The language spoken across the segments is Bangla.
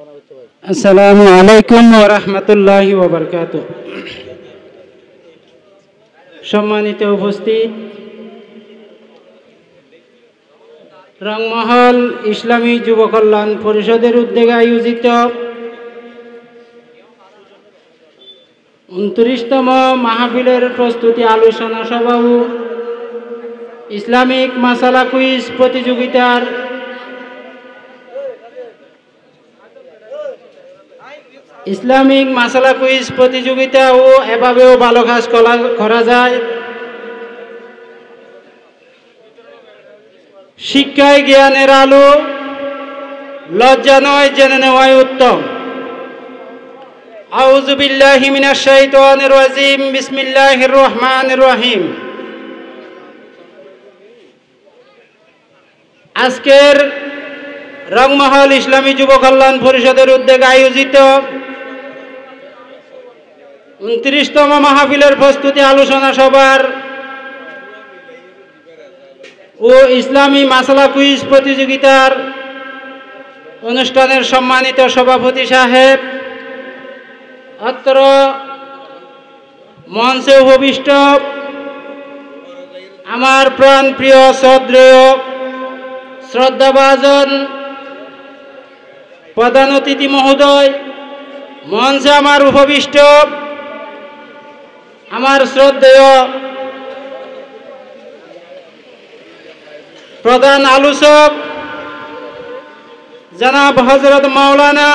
আসসালামু আলাইকুম ওয়া রাহমাতুল্লাহি ওয়া বারাকাতুহু। সম্মানিত উপস্থিত, রংমহল ইসলামী যুব কল্যাণ পরিষদের উদ্যোগে আয়োজিত 29তম মাহফিলের প্রস্তুতি আলোচনা সভা ও ইসলামিক মাসালা কুইজ প্রতিযোগিতার ও এভাবেও ভালো কাজ করা যায়। শিক্ষায় জ্ঞানের আলো, লজ্জা নয়, জেনে নেওয়াই উত্তম। আউযু বিল্লাহি মিনাশ শাইতানির রাজিম, বিসমিল্লাহির রহমানির রহিম। আজকের রংমহল ইসলামী যুব কল্যাণ পরিষদের উদ্যোগে আয়োজিত 29তম মাহফিলের প্রস্তুতি আলোচনা সভার ও ইসলামী মাসালা কুইজ প্রতিযোগিতার অনুষ্ঠানের সম্মানিত সভাপতি সাহেব, অত্র মঞ্চে উপবিষ্ট আমার প্রাণ প্রিয় শ্রদ্ধেয় শ্রদ্ধাভাজন প্রধান অতিথি মহোদয়, মঞ্চে আমার উপবিষ্ট আমার শ্রদ্ধেয় প্রধান আলোচক জনাব হযরত মাওলানা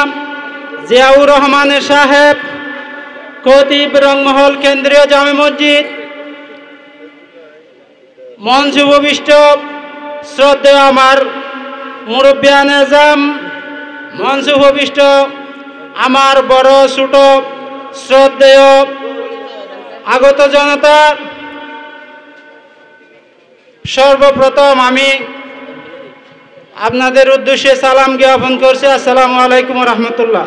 জিয়াউর রহমান সাহেব, খতিব রংমহল কেন্দ্রীয় জামে মসজিদ, মঞ্চে উপবিষ্ট শ্রদ্ধেয় আমার মুরব্বিয়ান আজম, মঞ্চে উপবিষ্ট আমার বড় ছোট শ্রদ্ধেয় আগত জনতা, সর্বপ্রথম আমি আপনাদের উদ্দেশ্যে সালাম জ্ঞাপন করছি। আসসালামু আলাইকুম রহমতুল্লাহ।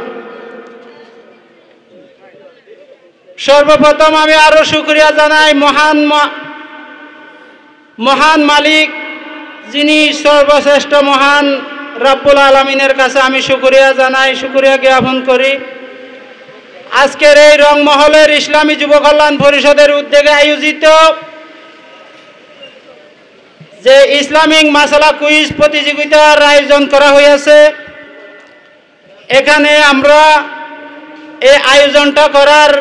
সর্বপ্রথম আমি আরো শুকরিয়া জানাই মহান মালিক, যিনি সর্বশ্রেষ্ঠ মহান রব্বুল আলামিনের কাছে আমি শুকরিয়া জানাই, শুকরিয়া জ্ঞাপন করি। আজকের এই রংমহলের ইসলামী যুব কল্যাণ পরিষদের উদ্যোগে আয়োজিত যে ইসলামিক মাসালা কুইজ প্রতিযোগিতার আয়োজন করা হয়েছে, এখানে আমরা এই আয়োজনটা করার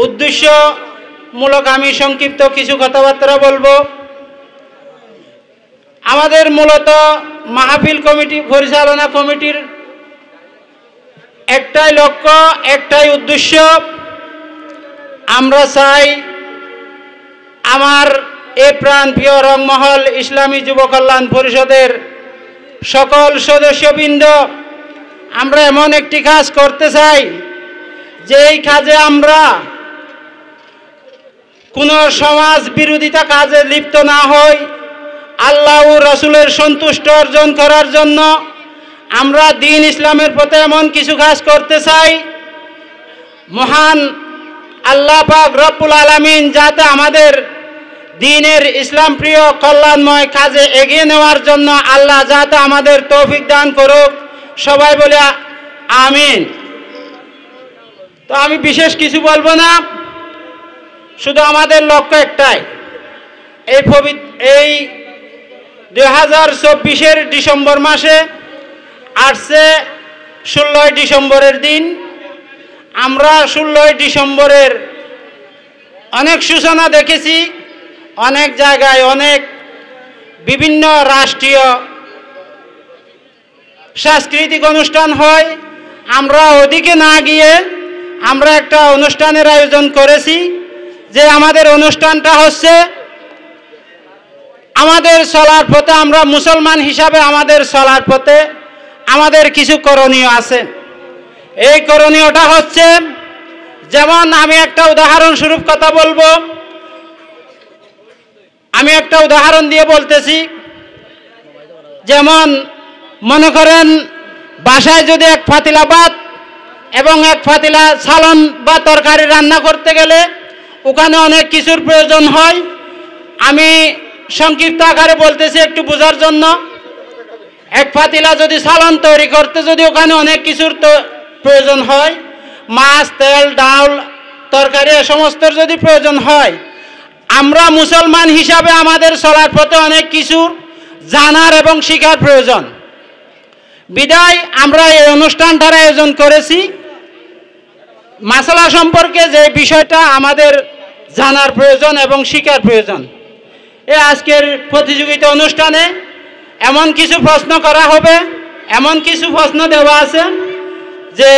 উদ্দেশ্যমূলক আমি সংক্ষিপ্ত কিছু কথাবার্তা বলবো। আমাদের মূলত মাহফিল কমিটি পরিচালনা কমিটির একটাই লক্ষ্য, একটাই উদ্দেশ্য। আমরা চাই আমার এই প্রাণপ্রিয় রংমহল ইসলামী যুব কল্যাণ পরিষদের সকল সদস্যবৃন্দ, আমরা এমন একটি কাজ করতে চাই যেই কাজে আমরা কোনো সমাজ বিরোধিতা কাজে লিপ্ত না হই। আল্লাহ ও রাসূলের সন্তুষ্টি অর্জন করার জন্য আমরা দ্বীন ইসলামের পথে এমন কিছু কাজ করতে চাই, মহান আল্লাহ পাক রব্বুল আলামিন যাতে আমাদের দ্বীনের ইসলাম প্রিয় কল্যাণময় কাজে এগিয়ে নেওয়ার জন্য আল্লাহ যাতে আমাদের তৌফিক দান করুক। সবাই বলে আমিন। তো আমি বিশেষ কিছু বলবো না, শুধু আমাদের লক্ষ্য একটাই, এই 2024-এর ডিসেম্বর মাসে আসছে 16 ডিসেম্বরের দিন। আমরা 16 ডিসেম্বরের অনেক সূচনা দেখেছি, অনেক জায়গায় অনেক বিভিন্ন রাষ্ট্রীয় সাংস্কৃতিক অনুষ্ঠান হয়। আমরা ওদিকে না গিয়ে আমরা একটা অনুষ্ঠানের আয়োজন করেছি, যে আমাদের অনুষ্ঠানটা হচ্ছে আমাদের চলার পথে, আমরা মুসলমান হিসাবে আমাদের চলার পথে আমাদের কিছু করণীয় আছে। এই করণীয়টা হচ্ছে, যেমন আমি একটা উদাহরণস্বরূপ কথা বলবো, আমি একটা উদাহরণ দিয়ে বলতেছি। যেমন মনে করেন বাসায় যদি এক পাতিলা ভাত এবং এক পাতিলা সালন বা তরকারি রান্না করতে গেলে ওখানে অনেক কিছুর প্রয়োজন হয়। আমি সংক্ষিপ্ত আকারে বলতেছি একটু বোঝার জন্য। এক পাতিলা যদি সালন তৈরি করতে যদি ওখানে অনেক কিছুর তো প্রয়োজন হয়, মাছ, তেল, ডাল, তরকারি এ সমস্তর যদি প্রয়োজন হয়, আমরা মুসলমান হিসাবে আমাদের চলার পথে অনেক কিছু জানার এবং শিখার প্রয়োজন। বিদায় আমরা এই অনুষ্ঠানটার আয়োজন করেছি মাসালা সম্পর্কে যে বিষয়টা আমাদের জানার প্রয়োজন এবং শিখার প্রয়োজন। এই আজকের প্রতিযোগিতা অনুষ্ঠানে এমন কিছু প্রশ্ন করা হবে, এমন কিছু প্রশ্ন দেওয়া আছে যে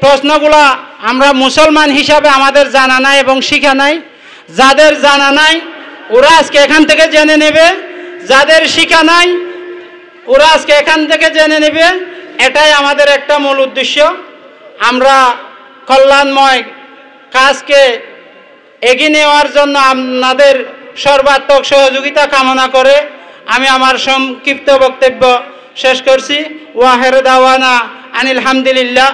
প্রশ্নগুলো আমরা মুসলমান হিসাবে আমাদের জানা নাই এবং শিখা নাই। যাদের জানা নাই ওরা আজকে এখান থেকে জেনে নেবে, যাদের শিখা নাই ওরা আজকে এখান থেকে জেনে নেবে। এটাই আমাদের একটা মূল উদ্দেশ্য। আমরা কল্যাণময় কাজকে এগিয়ে নেওয়ার জন্য আপনাদের সর্বাত্মক সহযোগিতা কামনা করে আমি আমার সংক্ষিপ্ত বক্তব্য শেষ করছি। ওয়াহের দাওয়ানা আনিল হামদুলিল্লাহ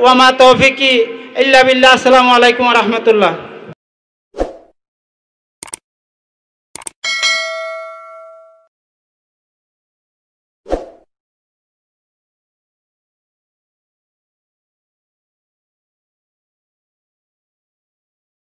ওয়া মা তৌফিকি ইল্লা বিল্লাহ। আসসালামু আলাইকুম ওয়া রাহমাতুল্লাহ।